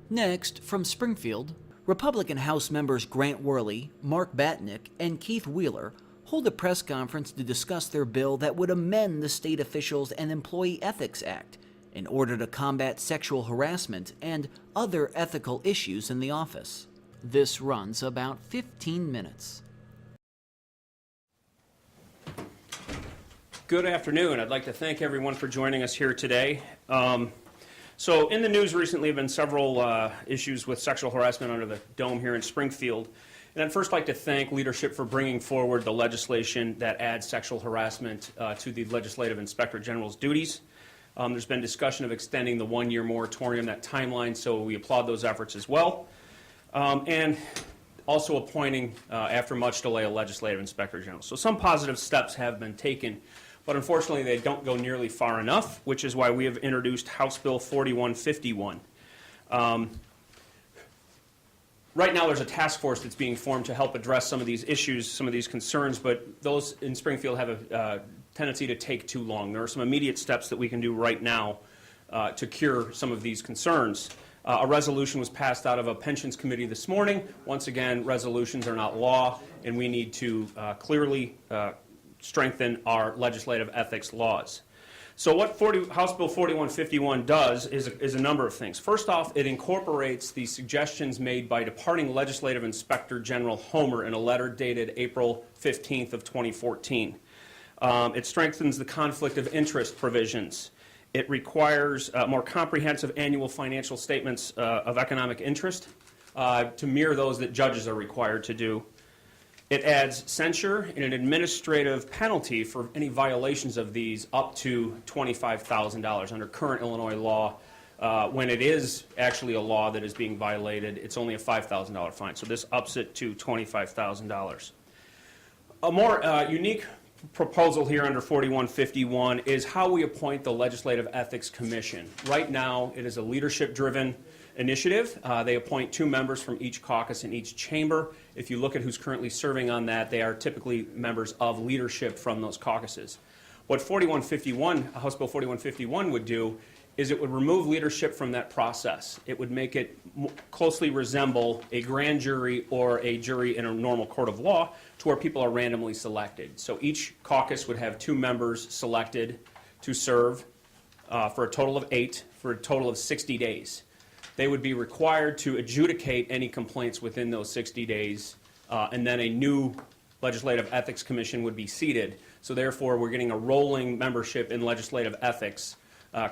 Next, from Springfield, Republican House members Grant Worley, Mark Batnick, and Keith Wheeler hold a press conference to discuss their bill that would amend the State Officials and Employee Ethics Act in order to combat sexual harassment and other ethical issues in the office. This runs about 15 minutes. Good afternoon. I'd like to thank everyone for joining us here today. So in the news recently have been several issues with sexual harassment under the dome here in Springfield. And I'd first like to thank leadership for bringing forward the legislation that adds sexual harassment to the Legislative Inspector General's duties. There's been discussion of extending the one-year moratorium, that timeline, so we applaud those efforts as well. And also appointing, after much delay, a Legislative Inspector General. So some positive steps have been taken, but unfortunately they don't go nearly far enough, which is why we have introduced House Bill 4151. Right now there's a task force that's being formed to help address some of these issues, some of these concerns, but those in Springfield have a tendency to take too long. There are some immediate steps that we can do right now to cure some of these concerns. A resolution was passed out of a pensions committee this morning. Once again, resolutions are not law, and we need to clearly strengthen our legislative ethics laws. So what House Bill 4151 does is a number of things. First off, it incorporates the suggestions made by departing Legislative Inspector General Homer in a letter dated April 15th of 2014. It strengthens the conflict of interest provisions. It requires more comprehensive annual financial statements of economic interest to mirror those that judges are required to do. It adds censure and an administrative penalty for any violations of these up to $25,000 under current Illinois law. When it is actually a law that is being violated, it's only a $5,000 fine. So this ups it to $25,000. A more unique proposal here under 4151 is how we appoint the Legislative Ethics Commission. Right now, it is a leadership-driven initiative. They appoint 2 members from each caucus in each chamber. If you look at who's currently serving on that, they are typically members of leadership from those caucuses. What House Bill 4151 would do is it would remove leadership from that process. It would make it closely resemble a grand jury or a jury in a normal court of law to where people are randomly selected. So each caucus would have 2 members selected to serve for a total of 8 for a total of 60 days. They would be required to adjudicate any complaints within those 60 days, and then a new Legislative Ethics Commission would be seated. So therefore, we're getting a rolling membership in Legislative Ethics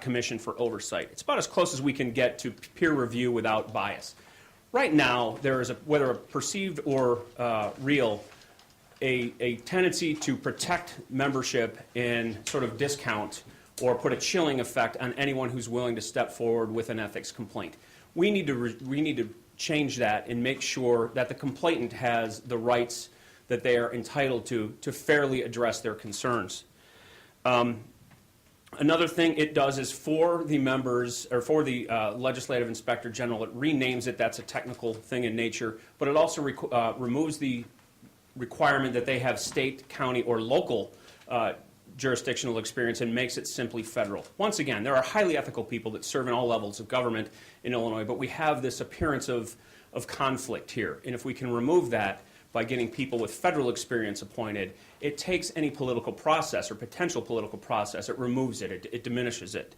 Commission for oversight. It's about as close as we can get to peer review without bias. Right now, there is, whether a perceived or real, a tendency to protect membership and sort of discount or put a chilling effect on anyone who's willing to step forward with an ethics complaint. We need to change that and make sure that the complainant has the rights that they are entitled to fairly address their concerns. Another thing it does is for the members, or for the Legislative Inspector General, it renames it. That's a technical thing in nature, but it also removes the requirement that they have state, county, or local jurisdictional experience and makes it simply federal. Once again, there are highly ethical people that serve in all levels of government in Illinois, but we have this appearance of conflict here. And if we can remove that by getting people with federal experience appointed, it takes any political process or potential political process, it removes it, it diminishes it.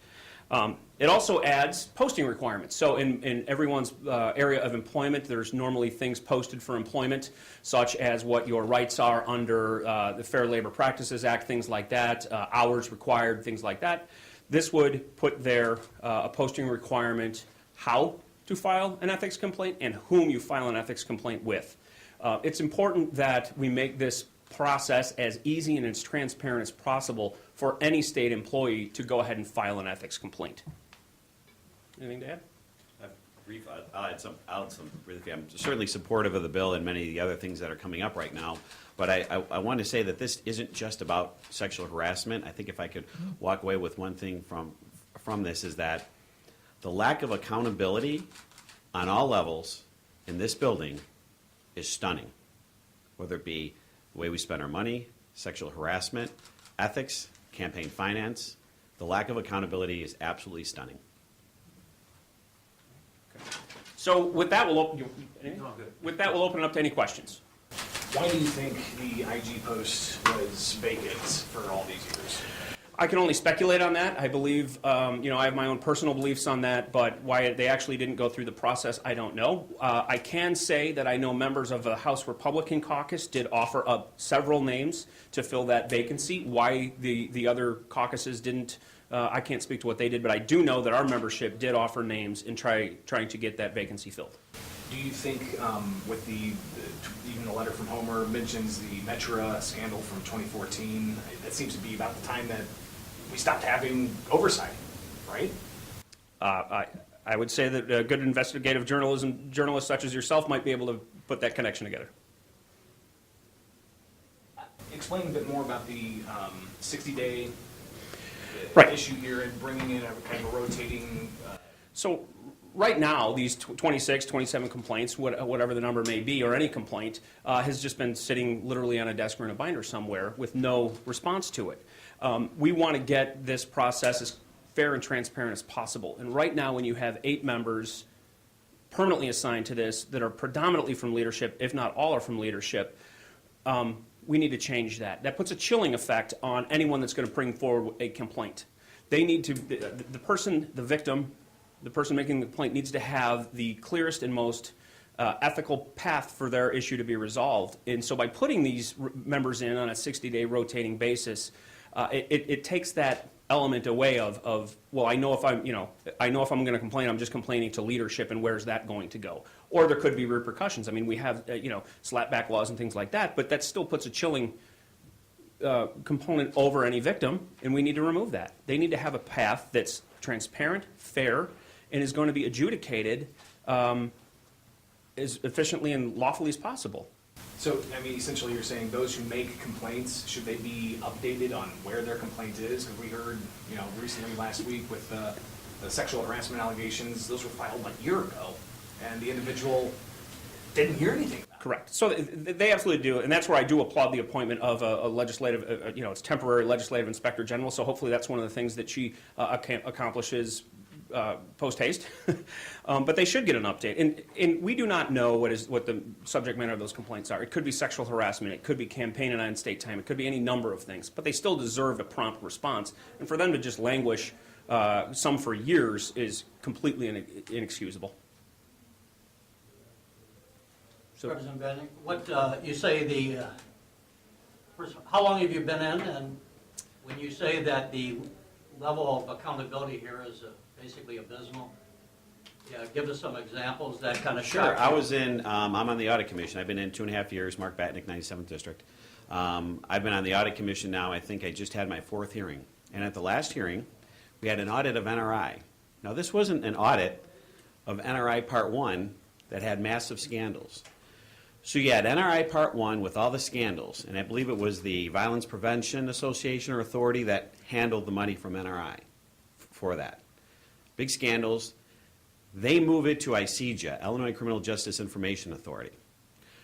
It also adds posting requirements. So in everyone's area of employment, there's normally things posted for employment, such as what your rights are under the Fair Labor Practices Act, things like that, hours required, things like that. This would put there a posting requirement, how to file an ethics complaint and whom you file an ethics complaint with. It's important that we make this process as easy and as transparent as possible for any state employee to go ahead and file an ethics complaint. Anything to add? I'll add some briefly. I'm certainly supportive of the bill and many of the other things that are coming up right now. But I want to say that this isn't just about sexual harassment. I think if I could walk away with one thing from this is that the lack of accountability on all levels in this building is stunning, whether it be the way we spend our money, sexual harassment, ethics, campaign finance. The lack of accountability is absolutely stunning. Okay. So with that, we'll open, No, good. with that, we'll open it up to any questions. Why do you think the IG post was vacant for all these years? I can only speculate on that. I believe, I have my own personal beliefs on that, but why they actually didn't go through the process, I don't know. I can say that I know members of the House Republican caucus did offer up several names to fill that vacancy. Why the other caucuses didn't, I can't speak to what they did, but I do know that our membership did offer names in trying to get that vacancy filled. Do you think with even the letter from Homer mentions the Metra scandal from 2014, that seems to be about the time that we stopped having oversight, right? I would say that good investigative journalists such as yourself might be able to put that connection together. Explain a bit more about the 60-day Right. issue here and bringing in a kind of a rotating. So right now, these 26, 27 complaints, whatever the number may be, or any complaint, has just been sitting literally on a desk or in a binder somewhere with no response to it. We want to get this process as fair and transparent as possible. And right now, when you have 8 members permanently assigned to this that are predominantly from leadership, if not all are from leadership, we need to change that. That puts a chilling effect on anyone that's going to bring forward a complaint. They need to, the person, the victim, the person making the complaint needs to have the clearest and most ethical path for their issue to be resolved. And so by putting these members in on a 60-day rotating basis, it takes that element away of well, I know if I'm going to complain, I'm just complaining to leadership, and where's that going to go? Or there could be repercussions. I mean, we have slapback laws and things like that, but that still puts a chilling component over any victim, and we need to remove that. They need to have a path that's transparent, fair, and is going to be adjudicated as efficiently and lawfully as possible. So, I mean, essentially you're saying those who make complaints, should they be updated on where their complaint is? Because we heard, recently last week with the sexual harassment allegations, those were filed like a year ago, and the individual didn't hear anything about it. Correct. So they absolutely do, and that's where I do applaud the appointment of a legislative, it's temporary legislative inspector general. So hopefully that's one of the things that she accomplishes post haste. But they should get an update, and we do not know what the subject matter of those complaints are. It could be sexual harassment, it could be campaigning on state time, it could be any number of things. But they still deserve a prompt response, and for them to just languish, some for years, is completely inexcusable. So, Representative Benning, what, you say first, how long have you been in? And when you say that the level of accountability here is basically abysmal, give us some examples that kind of shock Sure. you. I was I'm on the Audit Commission. I've been in 2.5 years, Mark Batnick, 97th District. I've been on the Audit Commission now, I think I just had my 4th hearing. And at the last hearing, we had an audit of NRI. Now, this wasn't an audit of NRI Part 1 that had massive scandals. So you had NRI Part 1 with all the scandals, and I believe it was the Violence Prevention Association or Authority that handled the money from NRI for that. Big scandals. They move it to ICJA, Illinois Criminal Justice Information Authority.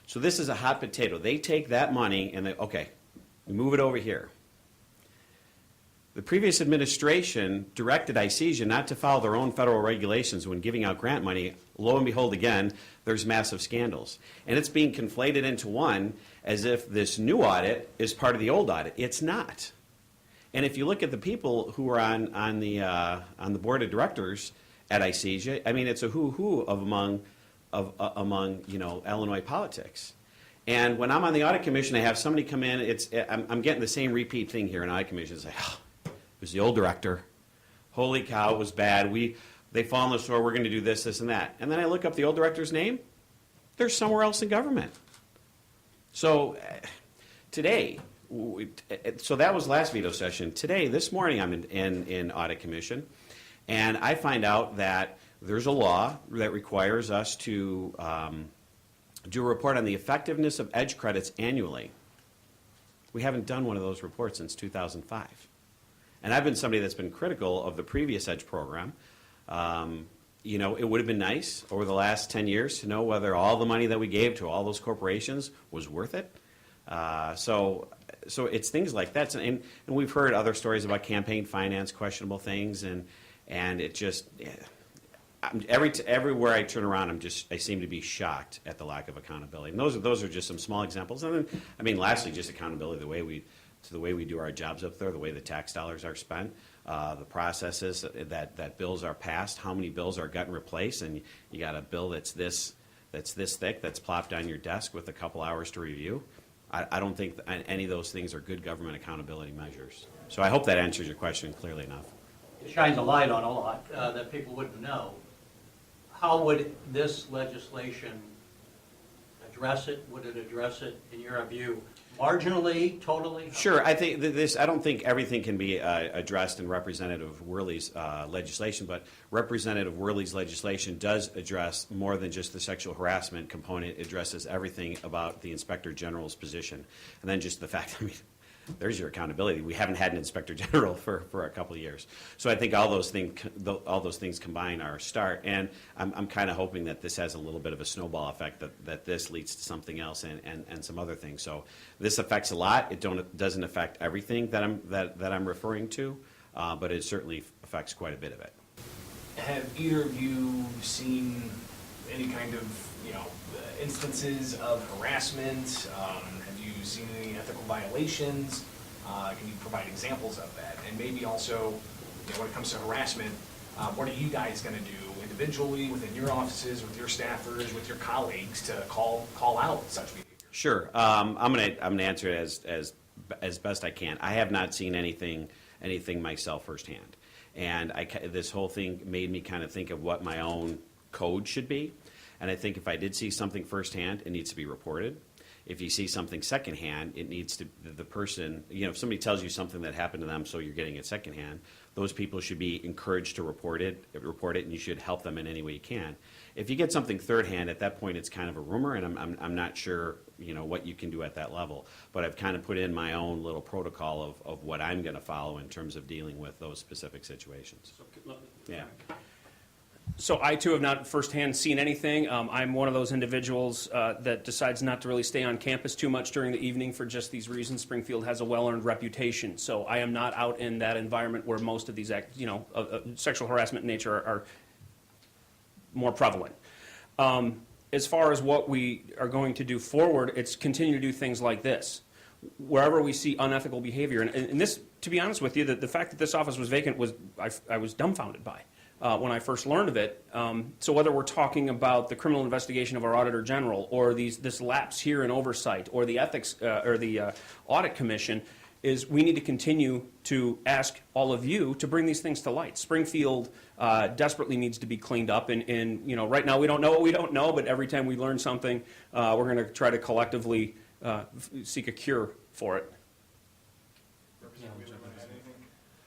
So this is a hot potato. They take that money and we move it over here. The previous administration directed ICJA not to follow their own federal regulations when giving out grant money. Lo and behold, again, there's massive scandals. And it's being conflated into one as if this new audit is part of the old audit. It's not. And if you look at the people who are on the board of directors at ICJA, I mean, it's a who of among Illinois politics. And when I'm on the Audit Commission, I have somebody come in. I'm getting the same repeat thing here in Audit Commission. It's like, it was the old director. Holy cow, it was bad. They fall on the sword. We're going to do this, this, and that. And then I look up the old director's name. They're somewhere else in government. So today, so that was last veto session. Today, this morning, I'm in Audit Commission, and I find out that there's a law that requires us to do a report on the effectiveness of EDGE credits annually. We haven't done one of those reports since 2005. And I've been somebody that's been critical of the previous EDGE program. It would have been nice over the last 10 years to know whether all the money that we gave to all those corporations was worth it. So it's things like that. And we've heard other stories about campaign finance, questionable things, and it just, everywhere I turn around, I seem to be shocked at the lack of accountability. And those are just some small examples. And then, I mean, lastly, just accountability, the way we do our jobs up there, the way the tax dollars are spent, the processes that bills are passed, how many bills are gotten replaced, and you got a bill that's this thick, that's plopped on your desk with a couple hours to review. I don't think any of those things are good government accountability measures. So I hope that answers your question clearly enough. It shines a light on a lot that people wouldn't know. How would this legislation address it? Would it address it, in your view, marginally, totally? Sure, I think I don't think everything can be addressed in Representative Worley's legislation, but Representative Worley's legislation does address more than just the sexual harassment component. It addresses everything about the Inspector General's position. And then just the fact, I mean, there's your accountability. We haven't had an Inspector General for a couple of years. So I think all those things combined are a start. And I'm kind of hoping that this has a little bit of a snowball effect, that this leads to something else and some other things. So this affects a lot. It doesn't affect everything that I'm referring to, but it certainly affects quite a bit of it. Have either of you seen any kind of, instances of harassment? Have you seen any ethical violations? Can you provide examples of that? And maybe also, when it comes to harassment, what are you guys going to do individually, within your offices, with your staffers, with your colleagues to call out such behavior? Sure. I'm gonna answer it as best I can. I have not seen anything myself firsthand, and this whole thing made me kind of think of what my own code should be. And I think if I did see something firsthand, it needs to be reported. If you see something secondhand, it needs to, the person, if somebody tells you something that happened to them, so you're getting it secondhand, those people should be encouraged to report it, and you should help them in any way you can. If you get something third hand, at that point, it's kind of a rumor, and I'm not sure, what you can do at that level. But I've kind of put in my own little protocol of what I'm going to follow in terms of dealing with those specific situations. Yeah. So I too have not firsthand seen anything. I'm one of those individuals that decides not to really stay on campus too much during the evening for just these reasons. Springfield has a well-earned reputation, so I am not out in that environment where most of these sexual harassment in nature are more prevalent. As far as what we are going to do forward, it's continue to do things like this. Wherever we see unethical behavior, and this, to be honest with you, the fact that this office was vacant I was dumbfounded by. When I first learned of it. So whether we're talking about the criminal investigation of our Auditor General, or this lapse here in oversight, or the ethics or the Audit Commission, is we need to continue to ask all of you to bring these things to light. Springfield desperately needs to be cleaned up, and right now we don't know what we don't know, but every time we learn something, we're going to try to collectively seek a cure for it.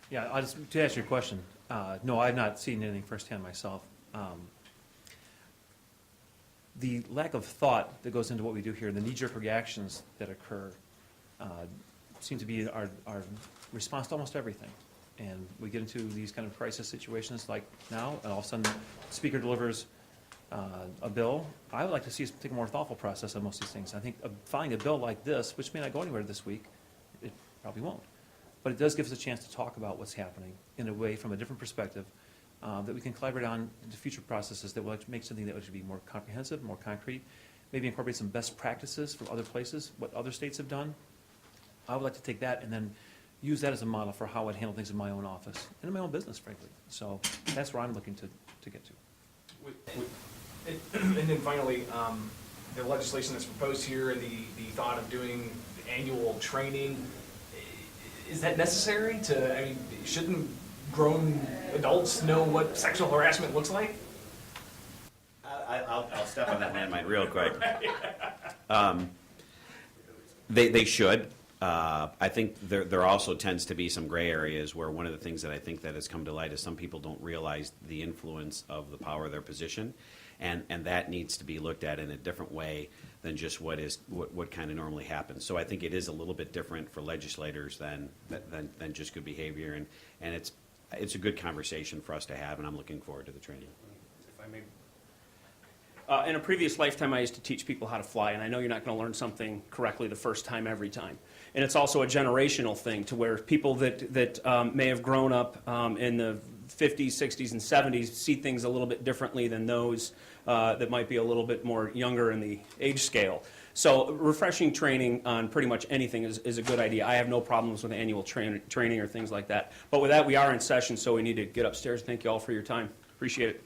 Yeah, to answer your question, no, I've not seen anything firsthand myself. The lack of thought that goes into what we do here, the knee-jerk reactions that occur, seem to be our response to almost everything. And we get into these kind of crisis situations like now, and all of a sudden, the speaker delivers a bill. I would like to see us take a more thoughtful process on most of these things. I think filing a bill like this, which may not go anywhere this week, it probably won't. But it does give us a chance to talk about what's happening in a way from a different perspective that we can collaborate on into future processes that will make something that would be more comprehensive, more concrete, maybe incorporate some best practices from other places, what other states have done. I would like to take that and then use that as a model for how I'd handle things in my own office and in my own business, frankly. So that's where I'm looking to get to. And then finally, the legislation that's proposed here and the thought of doing annual training, is that necessary shouldn't grown adults know what sexual harassment looks like? I'll step on that landmine real quick. They should. I think there also tends to be some gray areas where one of the things that I think that has come to light is some people don't realize the influence of the power of their position, and that needs to be looked at in a different way than just what kind of normally happens. So I think it is a little bit different for legislators than just good behavior, and it's a good conversation for us to have, and I'm looking forward to the training. If I may. In a previous lifetime, I used to teach people how to fly, and I know you're not going to learn something correctly the first time every time. And it's also a generational thing to where people that may have grown up in the 50s, 60s, and 70s see things a little bit differently than those that might be a little bit more younger in the age scale. So refreshing training on pretty much anything is a good idea. I have no problems with annual training or things like that. But with that, we are in session, so we need to get upstairs. Thank you all for your time. Appreciate it.